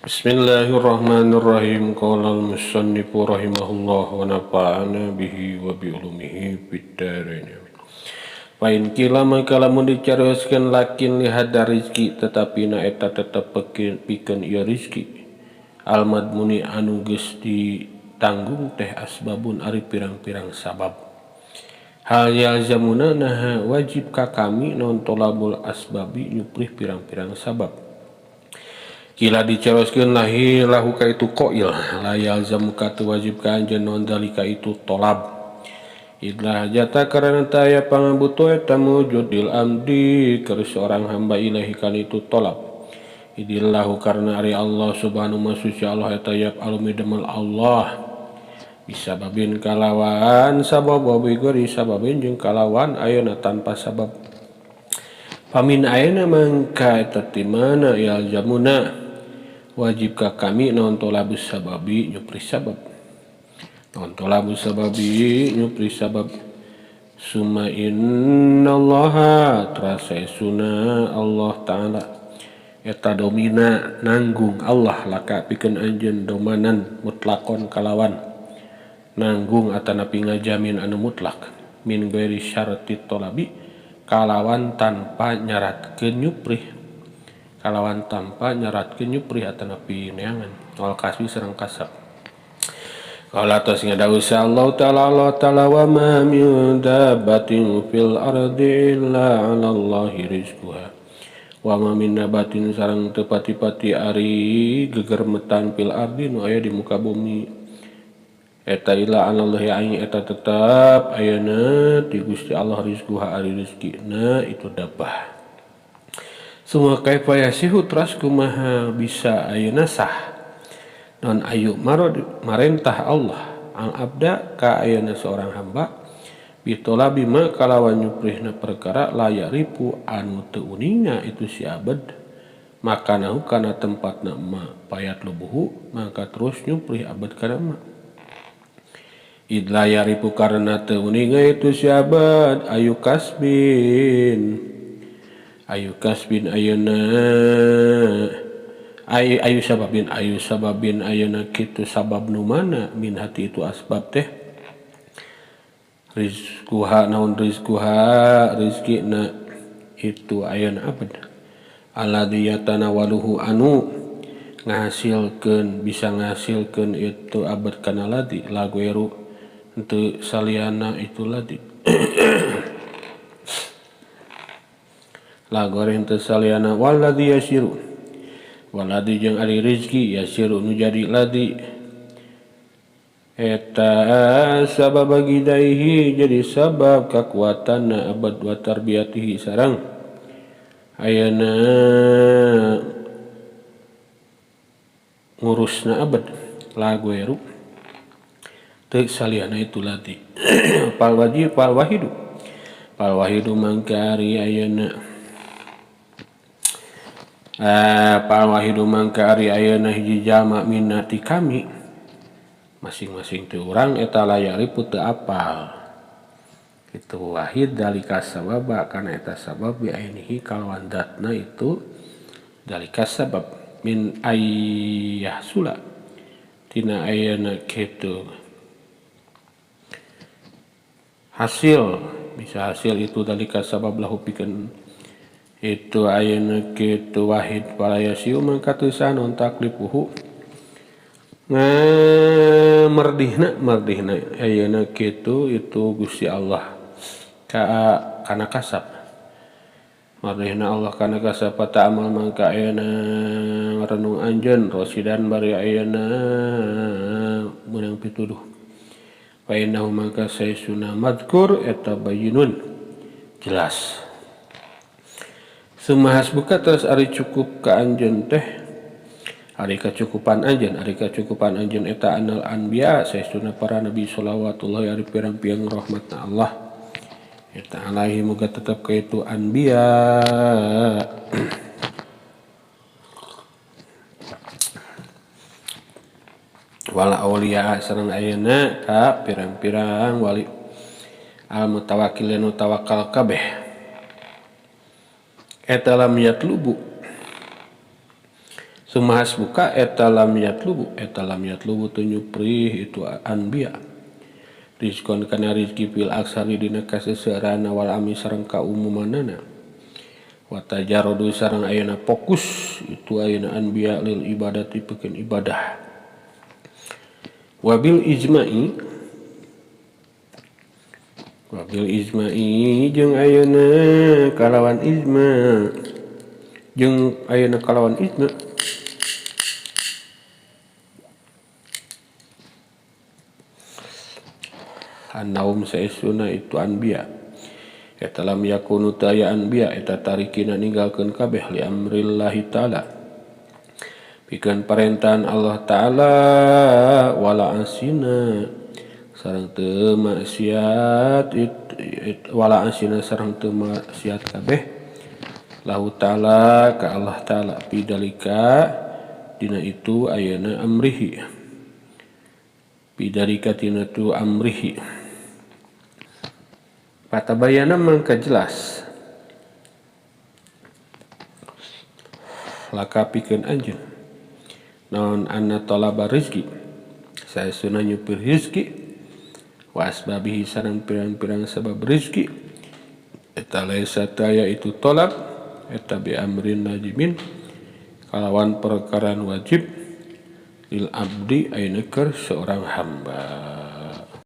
Bismillahirrahmanirrahim. Qala al-musannifu rahimahullah wa nafa'ana bihi wa bi ulumihi fid dharain. Fa in kila maka lamun dicarioskeun lakin lihada rizki tetapi na eta tetep pikeun ieu rizki. Al madmuni anu geus ditanggung teh asbabun ari pirang-pirang sabab. Hal yalzamuna nah wajib ka kami naon tolabul asbabi nyuprih pirang-pirang sabab. Kila diceroskeun lahi lahu ka itu qail la yalzamu ka tu wajib ka anjeun naon dalika itu tolab idlah hajata karana taya pangabutuh eta mujudil amdi keur seorang hamba ilahi kan itu tolab idillahu karena ari Allah subhanahu wa suci Allah eta yaf'alu midamal Allah bisa babin kalawan sabab wa bigori sababin jeung kalawan ayeuna tanpa sabab pamin ayeuna mangka eta ti mana yalzamuna wajib ka kami naon tolabus sababi nyupri sabab naon tolabus sababi nyupri sabab summa innallaha trasesuna Allah ta'ala eta domina nanggung Allah laka pikeun anjeun domanan mutlakon kalawan nanggung atanapi ngajamin anu mutlak min ghairi syarti tolabi kalawan tanpa nyaratkeun nyuprih kalawan tanpa nyaratkeun nyuprih atanapi neangan wal kasbi sareng kasab. Qala tos ngadawu Allah taala wa ma min dabbatin fil ardi illa 'ala Allahi rizquha wa ma min nabatin sareng teu pati-pati ari gegermetan fil ardi nu aya di muka bumi eta illa 'ala Allahi aing eta tetep ayeuna ti Gusti Allah rizquha ari rezekina itu dabbah. Semua kaifa yasihu teras kumaha bisa ayeuna sah non ayu marentah Allah al abda ka ayeuna seorang hamba bitolabi ma kalawan nyuprihna perkara layaripu anu teu uninga itu si abad maka nahu kana tempatna ma payat lubuhu maka terus nyuprih abad kana ma idla yaripu karena teu uninga itu si abad ayu kasbin ayeuna ayu sababin ayeuna kitu sabab nu mana min hati itu asbab teh rizquha naon rizquha rizqina itu ayeuna abad alladzi yatanawaluhu anu ngahasilkeun bisa ngahasilkeun itu abad kana ladi lagueru henteu saliana itu ladi la goreng tesaliana waladhi yasiru waladhi jeung ari rizki yasiru nu jadi ladi eta sabab gidaihi jadi sabab kakuatanna abad wa tarbiyatihi sareng ayeuna ngurusna abad lagueru teu saliana itu ladi pal wahidu mangkari ayeuna pal wahidu mangka ari ayeuna hiji jalma minati kami masing-masing teu urang eta layaripu teu apal itu wahid dalika sababa kana eta sabab bi ainihi kalawan datna itu dalika sabab min ayyahsula tina ayeuna kitu hasil bisa hasil itu dalika sabab lahu pikeun itu ayeuna kitu wahid palayasiu mangka teu sah non taklifuhu merdihna ayeuna kitu itu Gusti Allah kana kasab merdihna Allah kana kasab ta'amal mangka ayeuna renung anjeun rosidan bari ayeuna meunang pituduh fa innahu mangka sayyiduna madkur eta bayyinun jelas Sumahas buka terus ari cukup ka anjeun teh ari kacukupan anjeun eta anal anbiya saestuna para nabi shalawatullahi ari pirang-pirang rahmatna Allah eta alaihi muga tetep ka itu anbiya wala auliya sareng ayeuna ka pirang-pirang wali al mutawakkilin tawakal kabeh eta lam yatlubu Sumahas buka eta lam yatlubu teu nyuprih itu anbiya rizqan kana rizki fil aksari dina kaseseueurana wal ami sareng kaumumanana wa tajarrudu sareng ayeuna fokus itu ayeuna anbiya lil ibadati pikeun ibadah wabil ijma'i jeung ayeuna kalawan ijma' an-naum saesuna itu anbiya eta lam yakunu taya anbiya eta tarikina ninggalkeun kabeh li amrillahi ta'ala pikeun parentahan Allah ta'ala wala asina sareng teu maksiat kabeh lahu ta'ala ka Allah ta'ala bidalika dina itu ayeuna amrihi bidalika dina tu amrihi patabayana mangka jelas laka pikeun anjeun naon anna talaba rizki saesuna nyupir rizki wa asbabihi sareng pirang-pirang sabab rizki eta laisa taya itu talab eta bi amrin lajimin kalawan perkaran wajib lil abdi ayeuna keur seorang hamba